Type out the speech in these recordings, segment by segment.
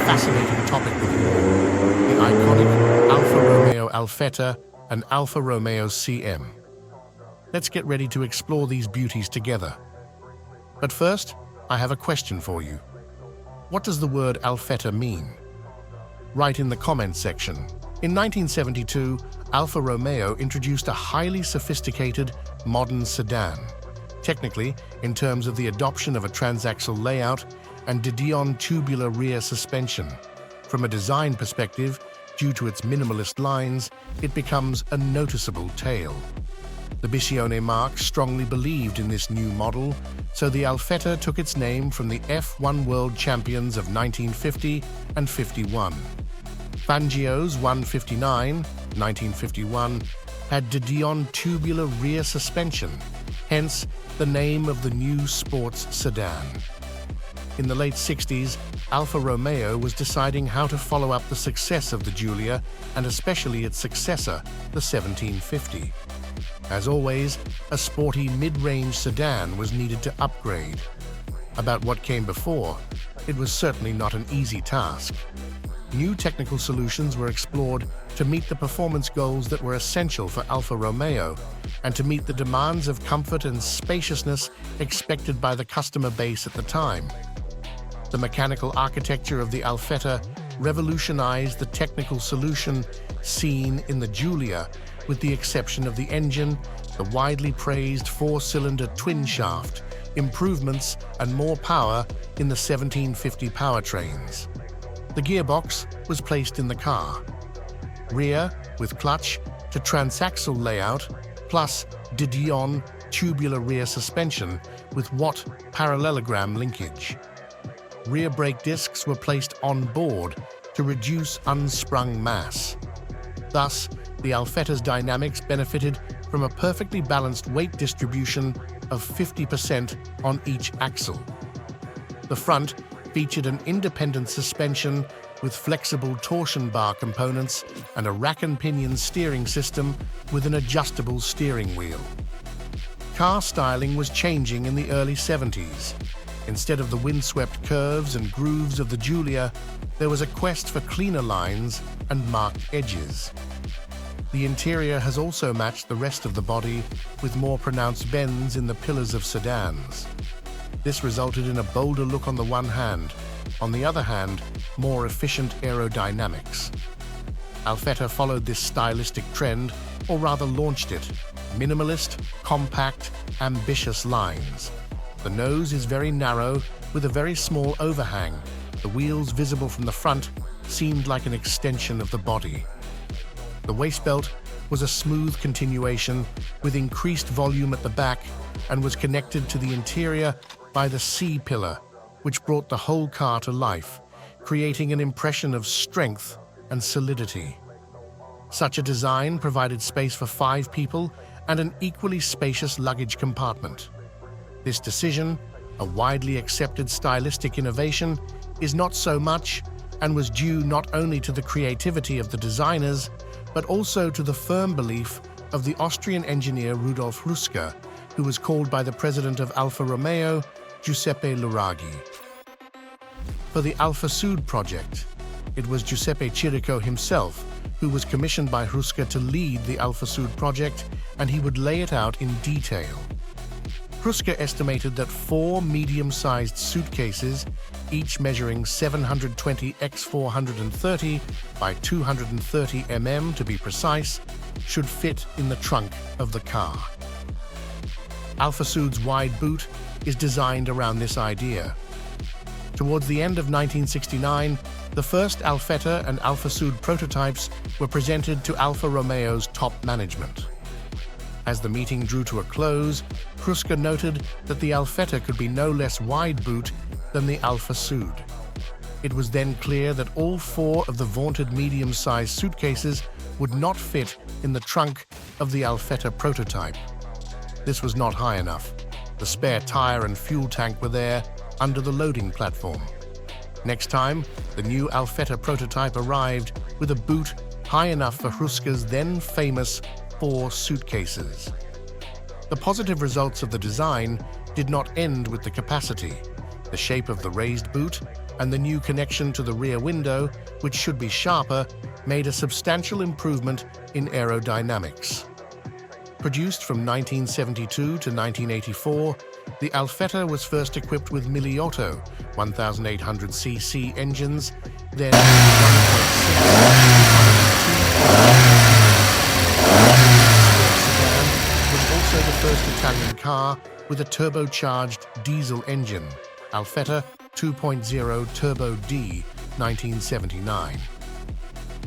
fascinating topic with you all, the iconic Alfa Romeo Alfetta and Alfa Romeo CEM. Let's get ready to explore these beauties together. But first, I have a question for you. What does the word Alfetta mean? Write in the comments section. In 1972, Alfa Romeo introduced a highly sophisticated, modern sedan. Technically, in terms of the adoption of a transaxle layout and de Dion tubular rear suspension. From a design perspective, due to its minimalist lines, it becomes a noticeable tail. The Bissione marque strongly believed in this new model, so the Alfetta took its name from the F1 World Champions of 1950 and 51. Fangio's 159, 1951, had de Dion tubular rear suspension, hence the name of the new sports sedan. In the late 60s, Alfa Romeo was deciding how to follow up the success of the Giulia and especially its successor, the 1750. As always, a sporty mid-range sedan was needed to upgrade. About what came before, it was certainly not an easy task. New technical solutions were explored to meet the performance goals that were essential for Alfa Romeo and to meet the demands of comfort and spaciousness expected by the customer base at the time. The mechanical architecture of the Alfetta revolutionized the technical solution seen in the Giulia, with the exception of the engine, the widely praised four-cylinder twin-shaft, improvements and more power in the 1750 powertrains. The gearbox was placed in the car. Rear, with clutch, to transaxle layout, plus de Dion tubular rear suspension with Watt parallelogram linkage. Rear brake discs were placed on board to reduce unsprung mass. Thus, the Alfetta's dynamics benefited from a perfectly balanced weight distribution of 50% on each axle. The front featured an independent suspension with flexible torsion bar components and a rack and pinion steering system with an adjustable steering wheel. Car styling was changing in the early 70s. Instead of the windswept curves and grooves of the Giulia, there was a quest for cleaner lines and marked edges. The interior has also matched the rest of the body with more pronounced bends in the pillars of sedans. This resulted in a bolder look on the one hand, on the other hand, more efficient aerodynamics. Alfetta followed this stylistic trend, or rather launched it. Minimalist, compact, ambitious lines. The nose is very narrow, with a very small overhang. The wheels visible from the front seemed like an extension of the body. The waist belt was a smooth continuation, with increased volume at the back, and was connected to the interior by the C-pillar, which brought the whole car to life, creating an impression of strength and solidity. Such a design provided space for 5 people and an equally spacious luggage compartment. This decision, a widely accepted stylistic innovation, is not so much and was due not only to the creativity of the designers, but also to the firm belief of the Austrian engineer Rudolf Ruska, who was called by the president of Alfa Romeo, Giuseppe Larraghi. For the Alfa Sud project, it was Giuseppe Chirico himself who was commissioned by Ruska to lead the Alfa Sud project, and he would lay it out in detail. Ruska estimated that 4 medium-sized suitcases, each measuring 720 x 430 by 230 mm to be precise, should fit in the trunk of the car. Alfa Sud's wide boot is designed around this idea. Towards the end of 1969, the first Alfetta and Alfa Sud prototypes were presented to Alfa Romeo's top management. As the meeting drew to a close, Ruska noted that the Alfetta could be no less wide boot than the Alfa Sud. It was then clear that all 4 of the vaunted medium-sized suitcases would not fit in the trunk of the Alfetta prototype. This was not high enough. The spare tire and fuel tank were there under the loading platform. Next time, the new Alfetta prototype arrived with a boot high enough for Ruska's then famous 4 suitcases. The positive results of the design did not end with the capacity. The shape of the raised boot and the new connection to the rear window, which should be sharper, made a substantial improvement in aerodynamics. Produced from 1972 to 1984, the Alfetta was first equipped with mili-auto 1,800cc engines, then 1.6 sedan was also the first Italian car with a turbocharged diesel engine, Alfetta 2.0 Turbo D, 1979.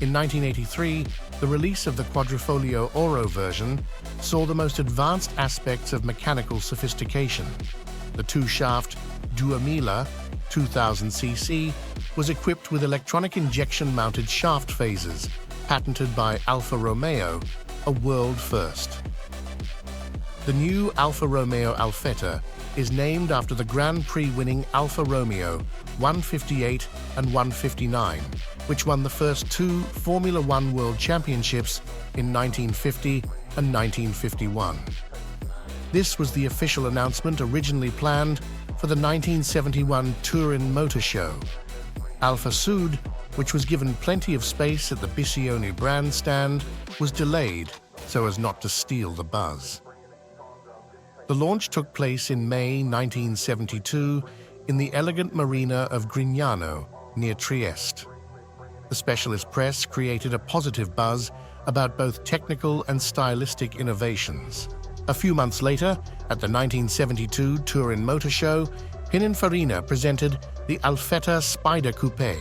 In 1983, the release of the Quadrifoglio Oro version saw the most advanced aspects of mechanical sophistication. The two-shaft 2000 2000cc was equipped with electronic injection-mounted shaft phases, patented by Alfa Romeo, a world first. The new Alfa Romeo Alfetta is named after the Grand Prix-winning Alfa Romeo 158 and 159, which won the first two Formula One World Championships in 1950 and 1951. This was the official announcement originally planned for the 1971 Turin Motor Show. Alfa Sud, which was given plenty of space at the Bissioni brand stand, was delayed so as not to steal the buzz. The launch took place in May 1972 in the elegant marina of Grignano, near Trieste. The specialist press created a positive buzz about both technical and stylistic innovations. A few months later, at the 1972 Turin Motor Show, Pininfarina presented the Alfetta Spider Coupe.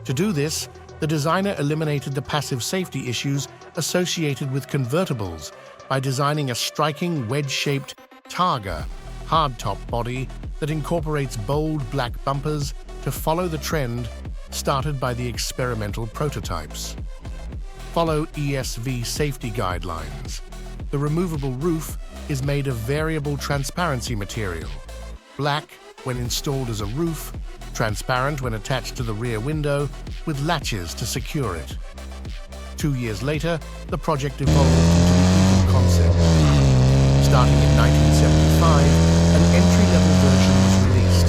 To do this, the designer eliminated the passive safety issues associated with convertibles by designing a striking wedge-shaped Targa hardtop body that incorporates bold black bumpers to follow the trend started by the experimental prototypes. Follow ESV safety guidelines. The removable roof is made of variable transparency material, black when installed as a roof, transparent when attached to the rear window, with latches to secure it. 2 years later, the project evolved into the Eagle concept. Starting in 1975, an entry-level version was released,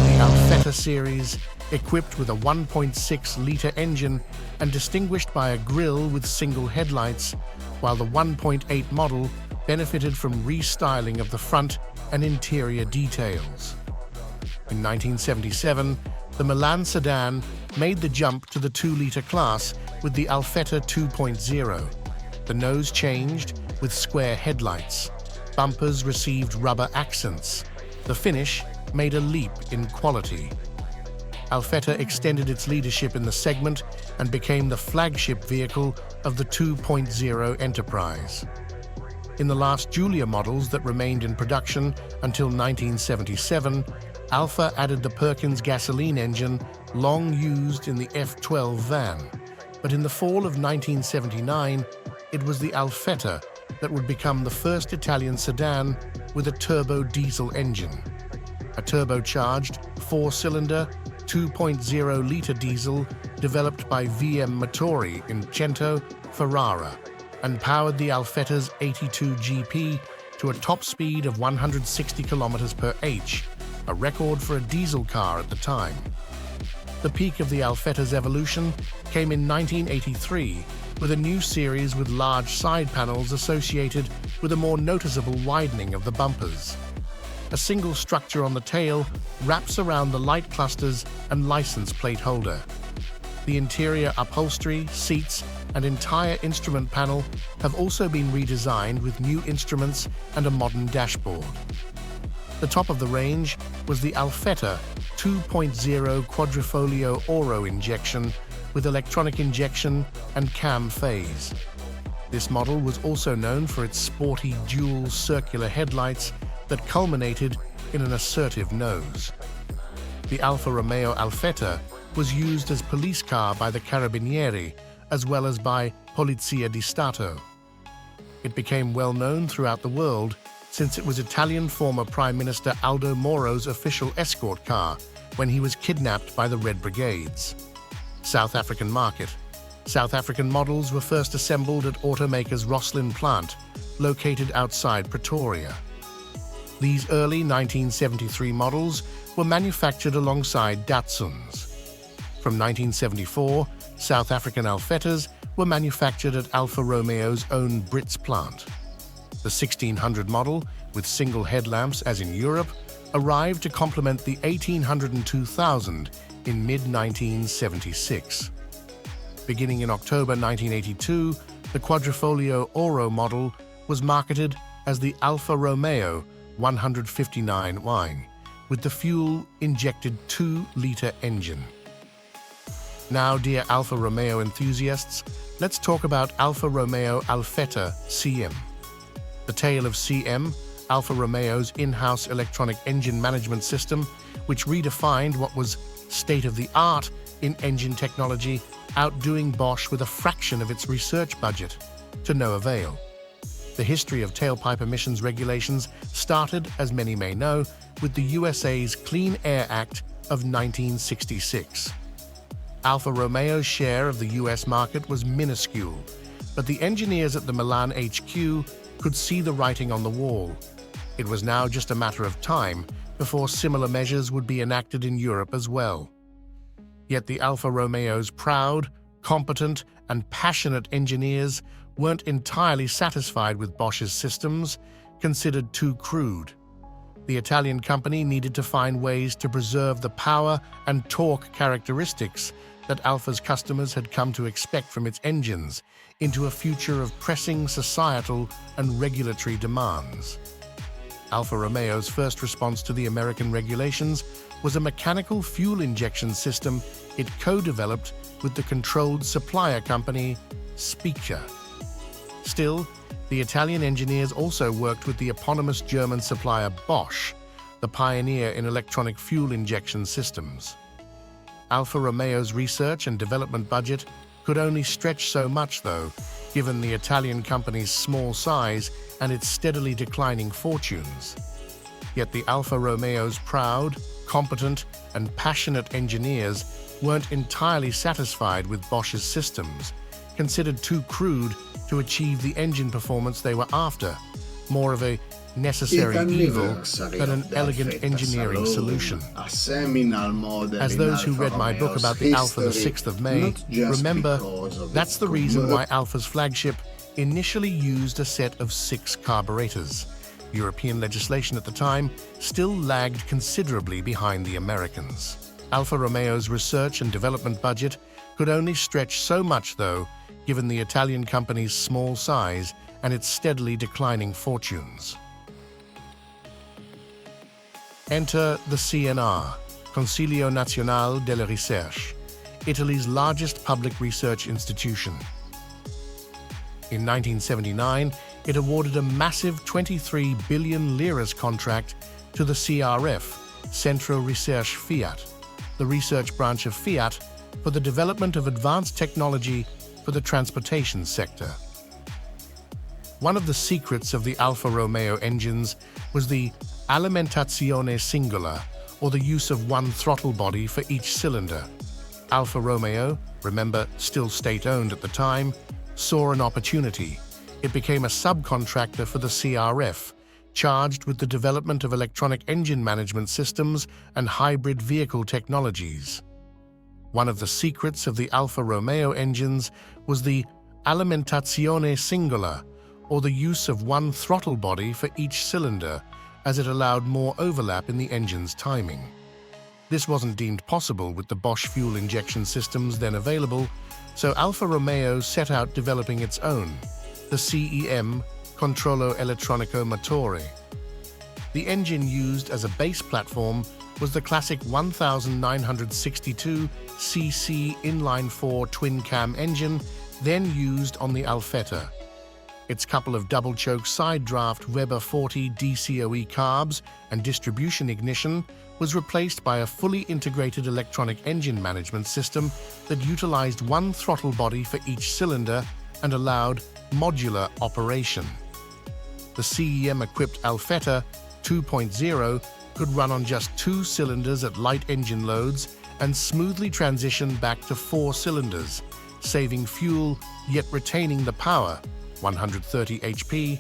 the Alfetta series, equipped with a 1.6-liter engine and distinguished by a grille with single headlights, while the 1.8 model benefited from restyling of the front and interior details. In 1977, the Milan sedan made the jump to the 2-liter class with the Alfetta 2.0. The nose changed with square headlights. Bumpers received rubber accents. The finish made a leap in quality. Alfetta extended its leadership in the segment and became the flagship vehicle of the 2.0 enterprise. In the last Giulia models that remained in production until 1977, Alfa added the Perkins gasoline engine long used in the F12 van, but in the fall of 1979, it was the Alfetta that would become the first Italian sedan with a turbo diesel engine. A turbocharged, 4-cylinder, 2.0-liter diesel developed by VM Motori in Cento, Ferrara, and powered the Alfetta's 82 GP to a top speed of 160 km/h, a record for a diesel car at the time. The peak of the Alfetta's evolution came in 1983 with a new series with large side panels associated with a more noticeable widening of the bumpers. A single structure on the tail wraps around the light clusters and license plate holder. The interior upholstery, seats, and entire instrument panel have also been redesigned with new instruments and a modern dashboard. The top of the range was the Alfetta 2.0 Quadrifoglio Oro injection with electronic injection and cam phase. This model was also known for its sporty dual circular headlights that culminated in an assertive nose. The Alfa Romeo Alfetta was used as police car by the Carabinieri as well as by Polizia di Stato. It became well known throughout the world since it was Italian former Prime Minister Aldo Moro's official escort car when he was kidnapped by the Red Brigades. South African market. South African models were first assembled at automaker's Roslin plant, located outside Pretoria. These early 1973 models were manufactured alongside Datsuns. From 1974, South African Alfettas were manufactured at Alfa Romeo's own Brits plant. The 1600 model, with single headlamps as in Europe, arrived to complement the 1800 and 2000 in mid-1976. Beginning in October 1982, the Quadrifoglio Oro model was marketed as the Alfa Romeo 159Y, with the fuel-injected 2-liter engine. Now, dear Alfa Romeo enthusiasts, let's talk about Alfa Romeo Alfetta CEM. The tale of CEM, Alfa Romeo's in-house electronic engine management system, which redefined what was state-of-the-art in engine technology, outdoing Bosch with a fraction of its research budget, to no avail. The history of tailpipe emissions regulations started, as many may know, with the USA's Clean Air Act of 1966. Alfa Romeo's share of the US market was minuscule, but the engineers at the Milan HQ could see the writing on the wall. It was now just a matter of time before similar measures would be enacted in Europe as well. Yet the Alfa Romeo's proud, competent, and passionate engineers weren't entirely satisfied with Bosch's systems, considered too crude. The Italian company needed to find ways to preserve the power and torque characteristics that Alfa's customers had come to expect from its engines into a future of pressing societal and regulatory demands. Alfa Romeo's first response to the American regulations was a mechanical fuel injection system it co-developed with the controlled supplier company Spica. Still, the Italian engineers also worked with the eponymous German supplier Bosch, the pioneer in electronic fuel injection systems. Alfa Romeo's research and development budget could only stretch so much, though, given the Italian company's small size and its steadily declining fortunes. Yet the Alfa Romeo's proud, competent, and passionate engineers weren't entirely satisfied with Bosch's systems, considered too crude to achieve the engine performance they were after, more of a necessary evil than an elegant engineering solution. As those who read my book about the Alfa the 6th of May, remember, that's the reason why Alfa's flagship initially used a set of 6 carburetors. European legislation at the time still lagged considerably behind the Americans. Alfa Romeo's research and development budget could only stretch so much, though, given the Italian company's small size and its steadily declining fortunes. Enter the CNR, Consiglio Nazionale della Ricerca, Italy's largest public research institution. In 1979, it awarded a massive 23 billion liras contract to the CRF, Centro Ricerche Fiat, the research branch of Fiat, for the development of advanced technology for the transportation sector. One of the secrets of the Alfa Romeo engines was the alimentazione singola, or the use of one throttle body for each cylinder. Alfa Romeo, remember still state-owned at the time, saw an opportunity. It became a subcontractor for the CRF, charged with the development of electronic engine management systems and hybrid vehicle technologies. One of the secrets of the Alfa Romeo engines was the alimentazione singola, or the use of one throttle body for each cylinder, as it allowed more overlap in the engine's timing. This wasn't deemed possible with the Bosch fuel injection systems then available, so Alfa Romeo set out developing its own, the CEM, Controllo Elettronico Motore. The engine used as a base platform was the classic 1962 cc inline-4 twin-cam engine then used on the Alfetta. Its couple of double-choke side-draft Weber 40 DCOE carbs and distribution ignition was replaced by a fully integrated electronic engine management system that utilized one throttle body for each cylinder and allowed modular operation. The CEM-equipped Alfetta 2.0 could run on just 2 cylinders at light engine loads and smoothly transition back to 4 cylinders, saving fuel yet retaining the power, 130 HP,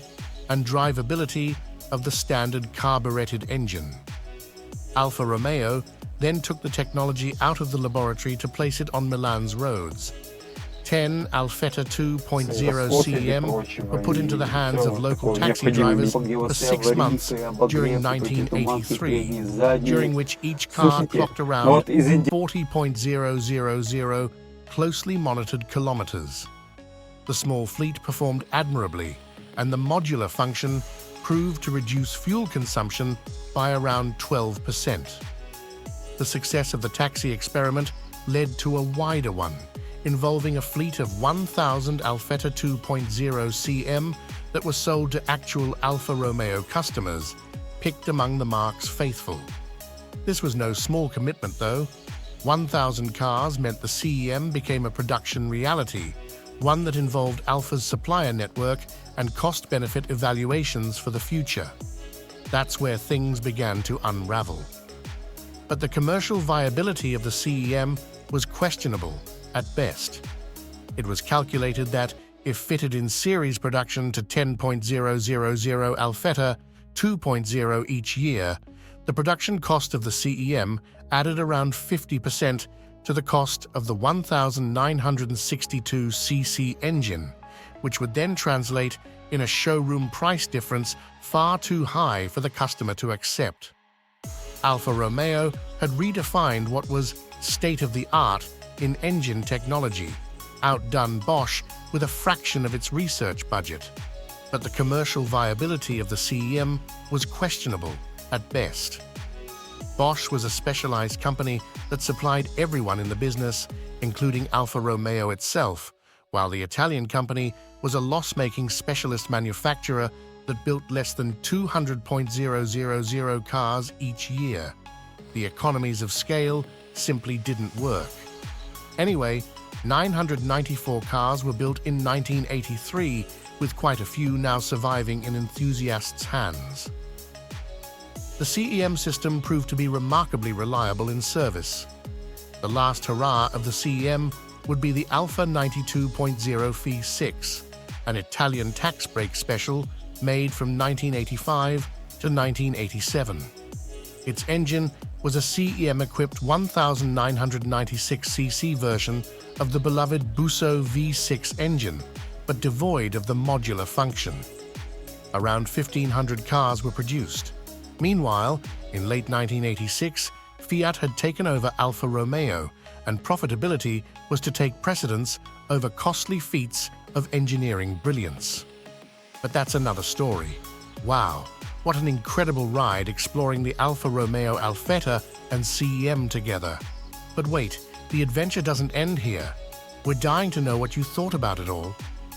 and drivability, of the standard carbureted engine. Alfa Romeo then took the technology out of the laboratory to place it on Milan's roads. 10 Alfetta 2.0 CEM were put into the hands of local taxi drivers for 6 months during 1983, during which each car clocked around 40.000 closely monitored kilometers. The small fleet performed admirably, and the modular function proved to reduce fuel consumption by around 12%. The success of the taxi experiment led to a wider one, involving a fleet of 1,000 Alfetta 2.0 CM that were sold to actual Alfa Romeo customers, picked among the marque's faithful. This was no small commitment, though. 1,000 cars meant the CEM became a production reality, one that involved Alfa's supplier network and cost-benefit evaluations for the future. That's where things began to unravel. But the commercial viability of the CEM was questionable at best. It was calculated that, if fitted in series production to 10.000 Alfetta 2.0 each year, the production cost of the CEM added around 50% to the cost of the 1,962cc engine, which would then translate in a showroom price difference far too high for the customer to accept. Alfa Romeo had redefined what was state-of-the-art in engine technology, outdone Bosch with a fraction of its research budget. But the commercial viability of the CEM was questionable at best. Bosch was a specialized company that supplied everyone in the business, including Alfa Romeo itself, while the Italian company was a loss-making specialist manufacturer that built less than 200.000 cars each year. The economies of scale simply didn't work. Anyway, 994 cars were built in 1983, with quite a few now surviving in enthusiasts' hands. The CEM system proved to be remarkably reliable in service. The last hurrah of the CEM would be the Alfa 92.0 V6, an Italian tax break special made from 1985 to 1987. Its engine was a CEM-equipped 1,996cc version of the beloved Busso V6 engine, but devoid of the modular function. Around 1,500 cars were produced. Meanwhile, in late 1986, Fiat had taken over Alfa Romeo, and profitability was to take precedence over costly feats of engineering brilliance. But that's another story. Wow, what an incredible ride exploring the Alfa Romeo Alfetta and CEM together. But wait, the adventure doesn't end here. We're dying to know what you thought about it all.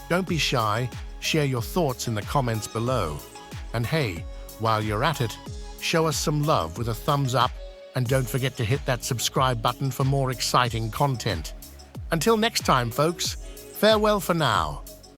Don't be shy, share your thoughts in the comments below. And hey, while you're at it, show us some love with a thumbs up, and don't forget to hit that subscribe button for more exciting content. Until next time, folks, farewell for now.